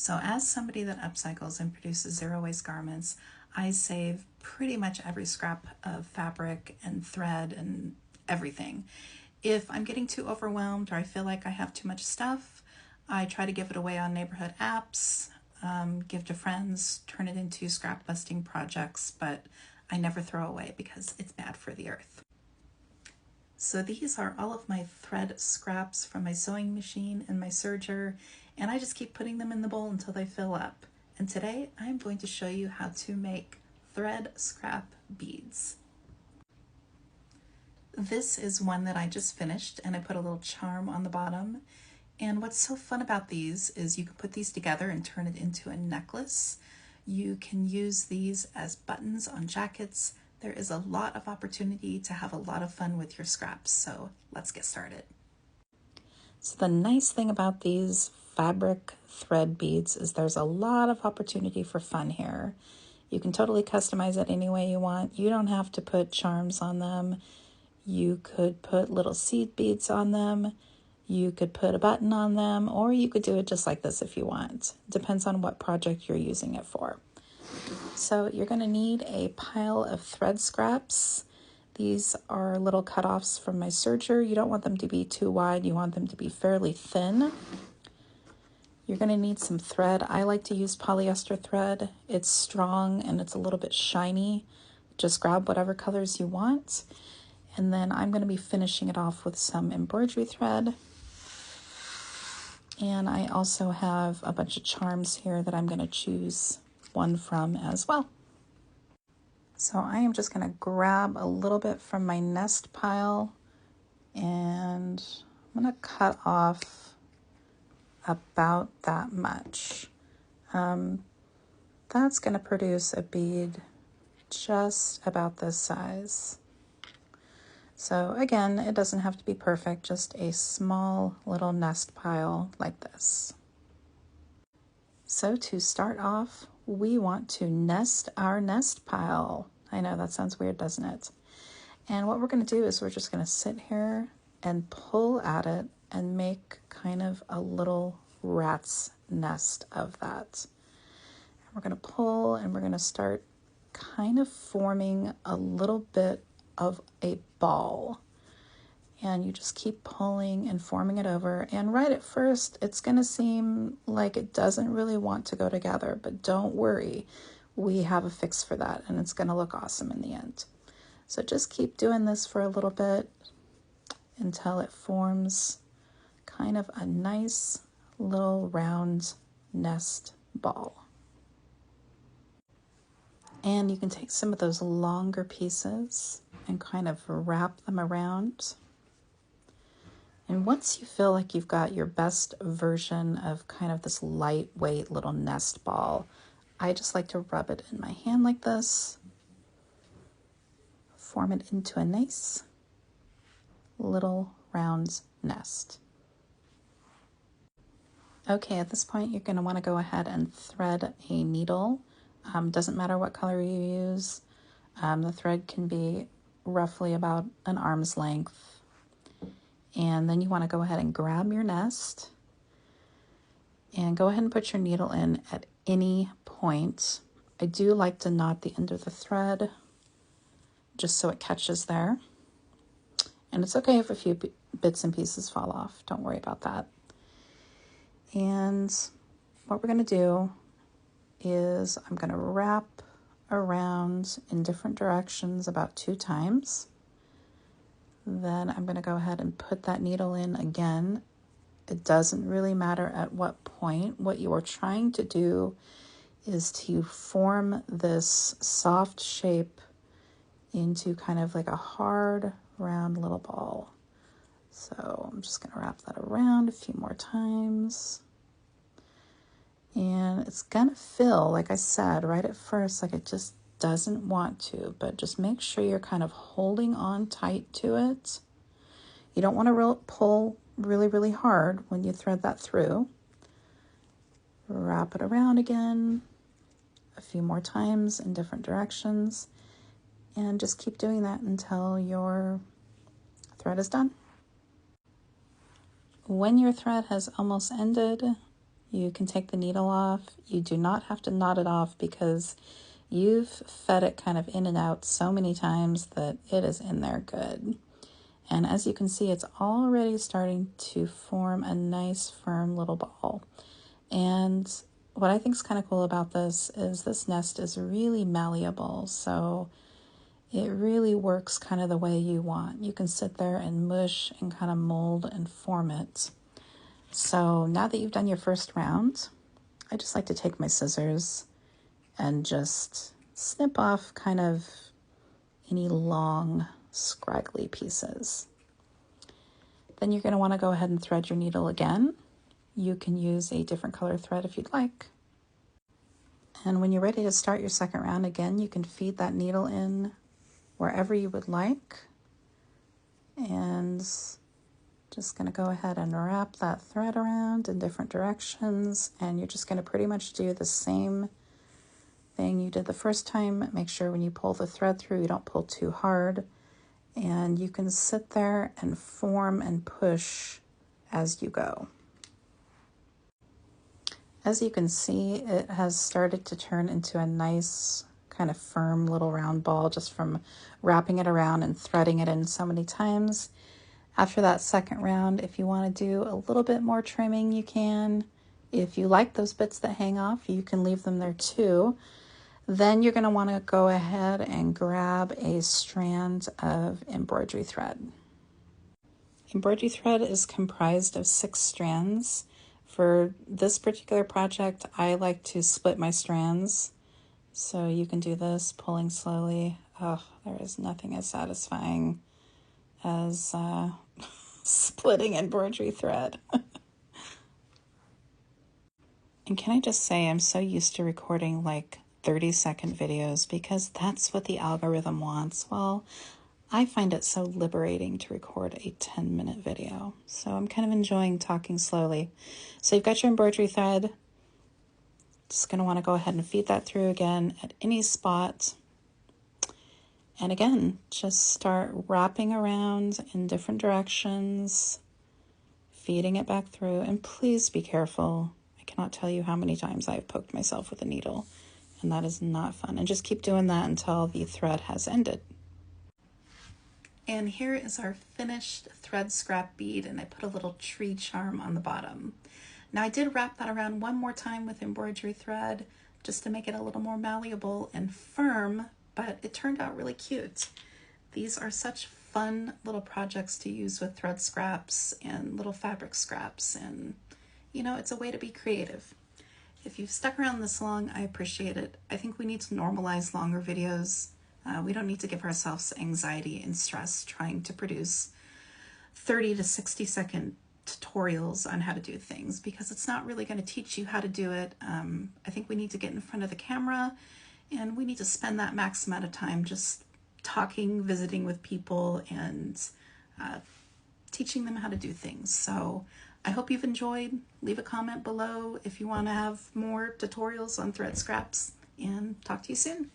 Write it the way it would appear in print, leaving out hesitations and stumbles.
So as somebody that upcycles and produces zero waste garments, I save pretty much every scrap of fabric and thread and everything. If I'm getting too overwhelmed or I feel like I have too much stuff, I try to give it away on neighborhood apps, give to friends, turn it into scrap busting projects, but I never throw away because it's bad for the earth. So these are all of my thread scraps from my sewing machine and my serger, and I just keep putting them in the bowl until they fill up. And today I'm going to show you how to make thread scrap beads. This is one that I just finished, and I put a little charm on the bottom. And what's so fun about these is you can put these together and turn it into a necklace. You can use these as buttons on jackets. There is a lot of opportunity to have a lot of fun with your scraps, so let's get started. So the nice thing about these fabric thread beads is there's a lot of opportunity for fun here. You can totally customize it any way you want. You don't have to put charms on them. You could put little seed beads on them. You could put a button on them, or you could do it just like this if you want. Depends on what project you're using it for. So you're going to need a pile of thread scraps. These are little cutoffs from my serger. You don't want them to be too wide. You want them to be fairly thin. You're going to need some thread. I like to use polyester thread. It's strong and it's a little bit shiny. Just grab whatever colors you want. And then I'm going to be finishing it off with some embroidery thread. And I also have a bunch of charms here that I'm going to choose one from as well. So I am just going to grab a little bit from my nest pile, and I'm going to cut off about that much. That's going to produce a bead just about this size. So again, it doesn't have to be perfect, just a small little nest pile like this. So to start off, we want to nest our nest pile. I know that sounds weird, doesn't it? And what we're going to do is we're just going to sit here and pull at it and make kind of a little rat's nest of that. And we're going to pull and we're going to start kind of forming a little bit of a ball. And you just keep pulling and forming it over. And right at first, it's going to seem like it doesn't really want to go together, but don't worry. We have a fix for that, and it's going to look awesome in the end. So just keep doing this for a little bit until it forms kind of a nice little round nest ball. And you can take some of those longer pieces and kind of wrap them around. And once you feel like you've got your best version of kind of this lightweight little nest ball, I just like to rub it in my hand like this, form it into a nice little round nest. Okay, at this point, you're going to want to go ahead and thread a needle. Doesn't matter what color you use. The thread can be roughly about an arm's length. And then you want to go ahead and grab your nest and go ahead and put your needle in at any point. I do like to knot the end of the thread just so it catches there. And it's okay if a few bits and pieces fall off. Don't worry about that. And what we're going to do is I'm going to wrap around in different directions about 2 times. Then I'm going to go ahead and put that needle in again. It doesn't really matter at what point. What you are trying to do is to form this soft shape into kind of like a hard, round little ball. So I'm just going to wrap that around a few more times. And it's going to feel, like I said, right at first, like it just doesn't want to, but just make sure you're kind of holding on tight to it. You don't want to pull really, really hard when you thread that through. Wrap it around again a few more times in different directions, and just keep doing that until your thread is done. When your thread has almost ended, You can take the needle off. You do not have to knot it off because you've fed it kind of in and out so many times that it is in there good. And as you can see, it's already starting to form a nice firm little ball. And what I think is kind of cool about this is this nest is really malleable. So it really works kind of the way you want. You can sit there and mush and kind of mold and form it. So now that you've done your first round, I just like to take my scissors and just snip off kind of any long, scraggly pieces. Then you're going to want to go ahead and thread your needle again. You can use a different color thread if you'd like. And when you're ready to start your second round again, you can feed that needle in wherever you would like. And just going to go ahead and wrap that thread around in different directions. And you're just going to pretty much do the same thing you did the first time. Make sure when you pull the thread through, you don't pull too hard. And you can sit there and form and push as you go. As you can see, it has started to turn into a nice kind of firm little round ball just from wrapping it around and threading it in so many times. After that second round, if you want to do a little bit more trimming, you can. If you like those bits that hang off, you can leave them there too. Then you're going to want to go ahead and grab a strand of embroidery thread. Embroidery thread is comprised of 6 strands. For this particular project, I like to split my strands. So you can do this, pulling slowly. Oh, there is nothing as satisfying as splitting embroidery thread. And can I just say, I'm so used to recording like 30-second videos because that's what the algorithm wants. Well, I find it so liberating to record a 10-minute video. So I'm kind of enjoying talking slowly. So you've got your embroidery thread. Just going to want to go ahead and feed that through again at any spot. And again, just start wrapping around in different directions, feeding it back through. And please be careful. I cannot tell you how many times I've poked myself with a needle, and that is not fun. And just keep doing that until the thread has ended. And here is our finished thread scrap bead, and I put a little tree charm on the bottom. Now I did wrap that around one more time with embroidery thread just to make it a little more malleable and firm, but it turned out really cute. These are such fun little projects to use with thread scraps and little fabric scraps, and you know, it's a way to be creative. If you've stuck around this long, I appreciate it. I think we need to normalize longer videos. We don't need to give ourselves anxiety and stress trying to produce 30 to 60-second tutorials on how to do things because it's not really going to teach you how to do it. I think we need to get in front of the camera and we need to spend that max amount of time just talking, visiting with people, and teaching them how to do things. So I hope you've enjoyed. Leave a comment below if you want to have more tutorials on thread scraps, and talk to you soon.